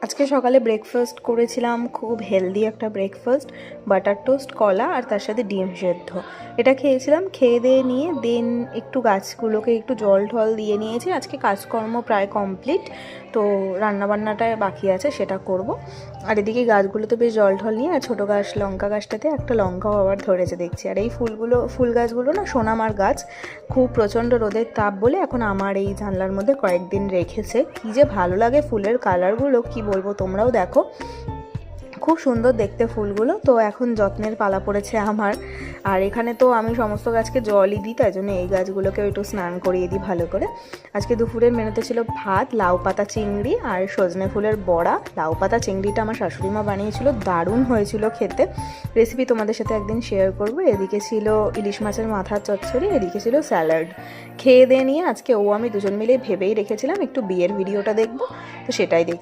আজকে সকালে ব্রেকফাস্ট করেছিলাম, খুব হেলদি একটা ব্রেকফাস্ট, বাটার টোস্ট, কলা আর তার সাথে ডিম সেদ্ধ। এটা খেয়েছিলাম। খেয়ে দিয়ে নিয়ে দেন একটু গাছগুলোকে একটু জল ঢল দিয়ে নিয়েছি। আজকে কাজকর্ম প্রায় কমপ্লিট, তো রান্নাবান্নাটা বাকি আছে, সেটা করব। আর এদিকে গাছগুলোতে বেশ জল ঢল নিয়ে, আর ছোটো গাছ লঙ্কা গাছটাতে একটা লঙ্কাও আবার ধরেছে দেখছি। আর এই ফুল গাছগুলো না সোনামার গাছ, খুব প্রচণ্ড রোদের তাপ বলে এখন আমার এই জানলার মধ্যে কয়েকদিন রেখেছে। কী যে ভালো লাগে ফুলের কালারগুলো, কি বলবো, তোমরাও দেখো, খুব সুন্দর দেখতে ফুলগুলো। তো এখন যত্নের পালা পড়েছে আমার। আর এখানে তো আমি সমস্ত গাছকে জলই দিই, তাই জন্য এই গাছগুলোকেও একটু স্নান করিয়ে দিই ভালো করে। আজকে দুপুরের মেনুতে ছিল ভাত, লাউ পাতা চিংড়ি আর সজনে ফুলের বড়া। লাউ পাতা চিংড়িটা আমার শাশুড়িমা বানিয়েছিল, দারুণ হয়েছিল খেতে। রেসিপি তোমাদের সাথে একদিন শেয়ার করবো। এদিকে ছিল ইলিশ মাছের মাথার চচ্চড়ি, এদিকে ছিল স্যালাড। খেয়ে দিয়ে নিয়ে আজকে আমি দুজন মিলে ভেবেই রেখেছিলাম একটু বিয়ের ভিডিওটা দেখবো, তো সেটাই দেখ।